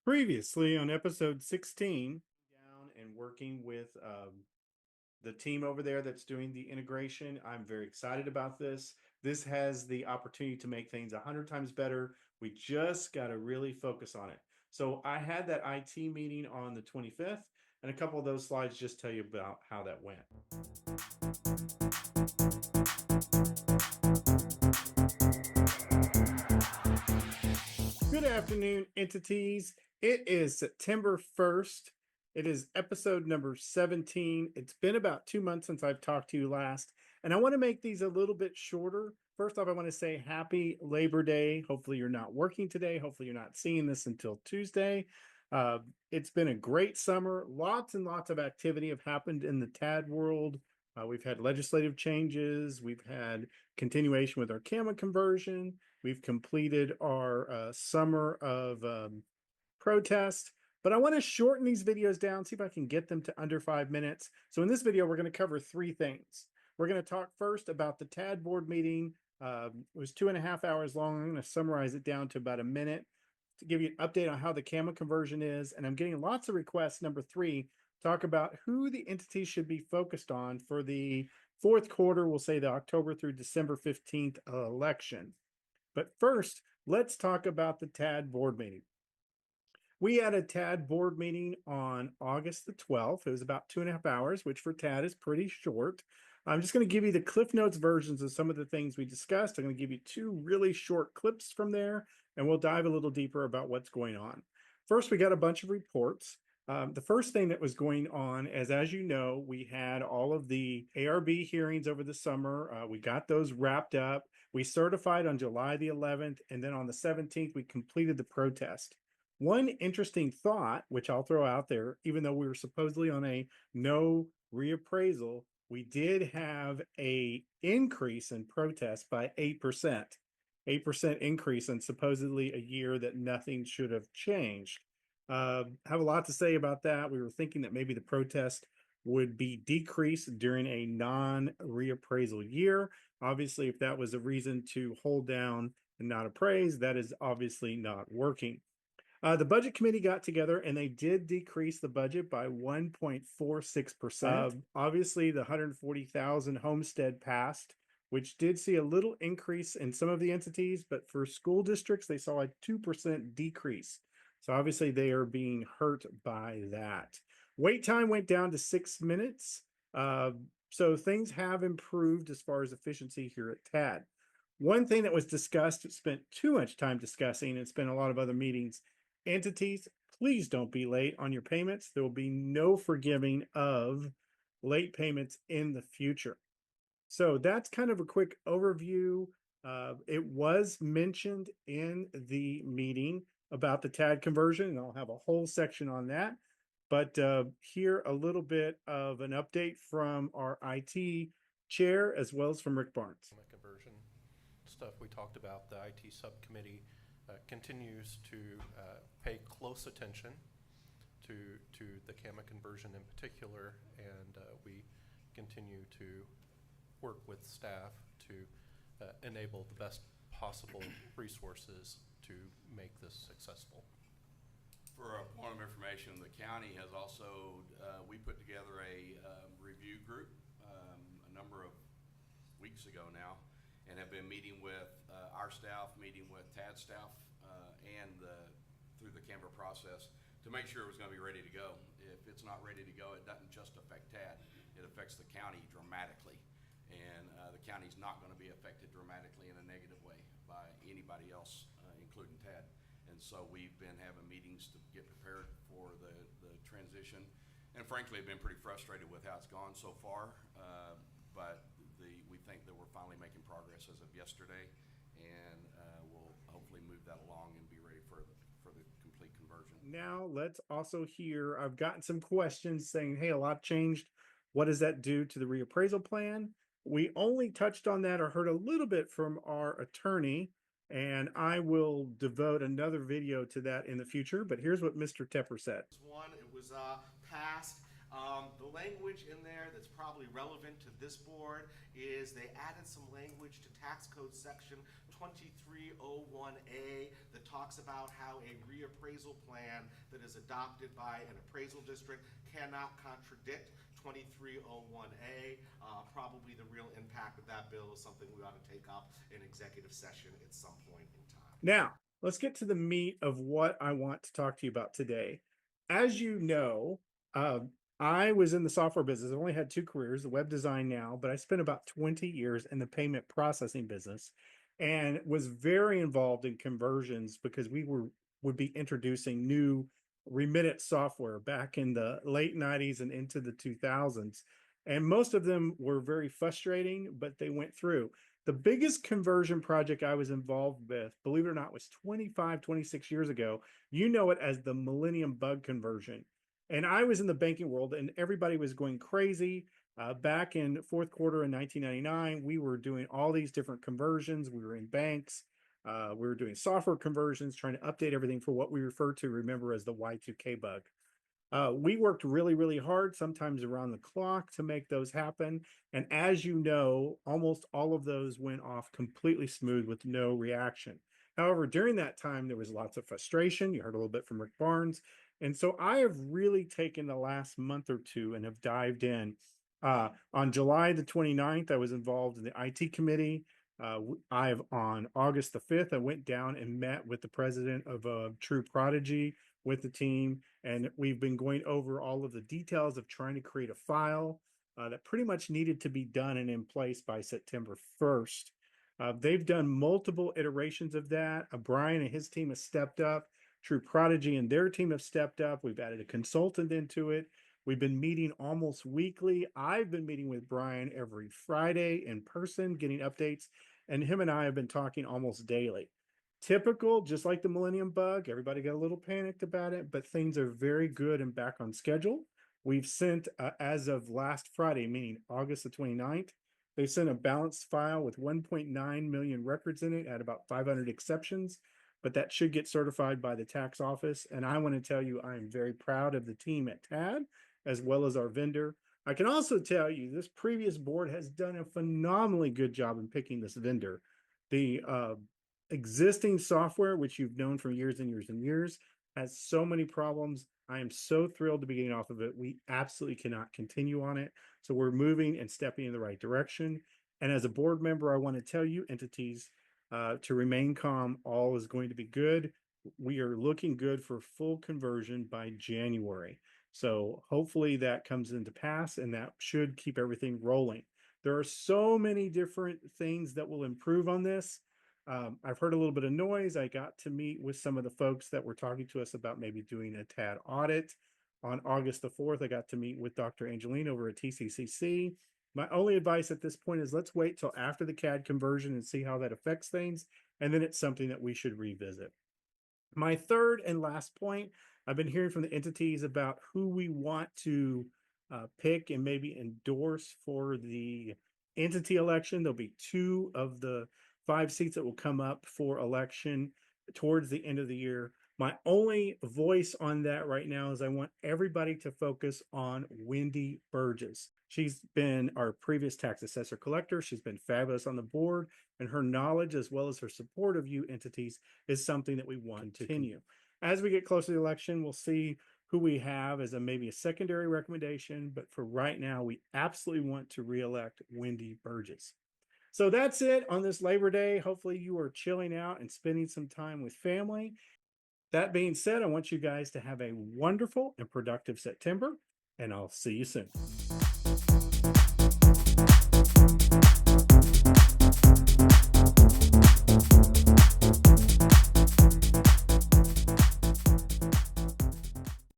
Previously on episode 16, down and working with the team over there that's doing the integration. I'm very excited about this. This has the opportunity to make things 100 times better. We just got to really focus on it. So I had that IT meeting on the 25th, and a couple of those slides just tell you about how that went. Good afternoon, entities. It is September 1st. It is episode number 17. It's been about 2 months since I've talked to you last, and I want to make these a little bit shorter. First off, I want to say happy Labor Day. Hopefully, you're not working today. Hopefully, you're not seeing this until Tuesday. It's been a great summer. Lots and lots of activity have happened in the TAD world. We've had legislative changes. We've had continuation with our CAMA conversion. We've completed our summer of protest, but I want to shorten these videos down, see if I can get them to under 5 minutes. So in this video, we're going to cover three things. We're going to talk first about the TAD board meeting. It was 2.5 hours long. I'm going to summarize it down to about a minute to give you an update on how the CAMA conversion is. And I'm getting lots of requests. Number three, talk about who the entities should be focused on for the fourth quarter. We'll say the October through December 15th election. But first, let's talk about the TAD board meeting. We had a TAD board meeting on August the 12th. It was about 2.5 hours, which for TAD is pretty short. I'm just going to give you the Cliff Notes versions of some of the things we discussed. I'm going to give you two really short clips from there, and we'll dive a little deeper about what's going on. First, we got a bunch of reports. The first thing that was going on is, as you know, we had all of the ARB hearings over the summer. We got those wrapped up. We certified on July the 11th, and then on the 17th, we completed the protest. One interesting thought, which I'll throw out there, even though we were supposedly on a no reappraisal, we did have a increase in protest by 8%. 8% increase in supposedly a year that nothing should have changed. Have a lot to say about that. We were thinking that maybe the protest would be decreased during a non-reappraisal year. Obviously, if that was a reason to hold down and not appraise, that is obviously not working. The budget committee got together and they did decrease the budget by 1.46%. Obviously, the 140,000 homestead passed, which did see a little increase in some of the entities, but for school districts, they saw a 2% decrease. So obviously they are being hurt by that. Wait time went down to 6 minutes. So things have improved as far as efficiency here at TAD. One thing that was discussed, spent too much time discussing, and spent a lot of other meetings. Entities, please don't be late on your payments. There will be no forgiving of late payments in the future. So that's kind of a quick overview. It was mentioned in the meeting about the TAD conversion, and I'll have a whole section on that. But here a little bit of an update from our IT chair as well as from Rick Barnes. Conversion stuff we talked about, the IT subcommittee continues to pay close attention to the CAMA conversion in particular, and we continue to work with staff to enable the best possible resources to make this successful. For a point of information, the county has also, we put together a review group a number of weeks ago now, and have been meeting with our staff, meeting with TAD staff, and through the CAMA process to make sure it was going to be ready to go. If it's not ready to go, it doesn't just affect TAD, it affects the county dramatically. And the county's not going to be affected dramatically in a negative way by anybody else, including TAD. And so we've been having meetings to get prepared for the transition. And frankly, I've been pretty frustrated with how it's gone so far. But we think that we're finally making progress as of yesterday, and we'll hopefully move that along and be ready for the complete conversion. Now let's also hear, I've gotten some questions saying, hey, a lot changed. What does that do to the reappraisal plan? We only touched on that or heard a little bit from our attorney, and I will devote another video to that in the future. But here's what Mr. Tepper said. It was passed. The language in there that's probably relevant to this board is they added some language to tax code section 2301A that talks about how a reappraisal plan that is adopted by an appraisal district cannot contradict 2301A. Probably the real impact of that bill is something we ought to take up in executive session at some point in time. Now, let's get to the meat of what I want to talk to you about today. As you know, I was in the software business. I've only had 2 careers, the web design now, but I spent about 20 years in the payment processing business and was very involved in conversions because would be introducing new remittance software back in the late 90s and into the 2000s. And most of them were very frustrating, but they went through. The biggest conversion project I was involved with, believe it or not, was 25, 26 years ago. You know it as the Millennium Bug conversion. And I was in the banking world and everybody was going crazy. Back in fourth quarter in 1999, we were doing all these different conversions. We were in banks. We were doing software conversions, trying to update everything for what we refer to, remember, as the Y2K bug. We worked really, really hard, sometimes around the clock, to make those happen. And as you know, almost all of those went off completely smooth with no reaction. However, during that time, there was lots of frustration. You heard a little bit from Rick Barnes. And so I have really taken the last month or two and have dived in. On July the 29th, I was involved in the IT committee. On August the 5th, I went down and met with the president of True Prodigy with the team. And we've been going over all of the details of trying to create a file that pretty much needed to be done and in place by September 1st. They've done multiple iterations of that. Brian and his team have stepped up. True Prodigy and their team have stepped up. We've added a consultant into it. We've been meeting almost weekly. I've been meeting with Brian every Friday in person, getting updates, and him and I have been talking almost daily. Typical, just like the Millennium Bug, everybody got a little panicked about it, but things are very good and back on schedule. We've sent, as of last Friday, meaning August the 29th, they sent a balanced file with 1.9 million records in it at about 500 exceptions, but that should get certified by the tax office. And I want to tell you, I'm very proud of the team at TAD, as well as our vendor. I can also tell you this previous board has done a phenomenally good job in picking this vendor. The existing software, which you've known for years and years and years, has so many problems. I am so thrilled to be getting off of it. We absolutely cannot continue on it. So we're moving and stepping in the right direction. And as a board member, I want to tell you, entities, to remain calm. All is going to be good. We are looking good for full conversion by January. So hopefully that comes into pass, and that should keep everything rolling. There are so many different things that will improve on this. I've heard a little bit of noise. I got to meet with some of the folks that were talking to us about maybe doing a TAD audit. On August the 4th, I got to meet with Dr. Angeline over at TCCC. My only advice at this point is let's wait till after the CAD conversion and see how that affects things. And then it's something that we should revisit. My third and last point, I've been hearing from the entities about who we want to pick and maybe endorse for the entity election. There'll be 2 of the 5 seats that will come up for election towards the end of the year. My only voice on that right now is I want everybody to focus on Wendy Burgess. She's been our previous tax assessor collector. She's been fabulous on the board, and her knowledge as well as her support of you entities is something that we want to continue. As we get closer to the election, we'll see who we have as maybe a secondary recommendation, but for right now, we absolutely want to reelect Wendy Burgess. So that's it on this Labor Day. Hopefully you are chilling out and spending some time with family. That being said, I want you guys to have a wonderful and productive September, and I'll see you soon.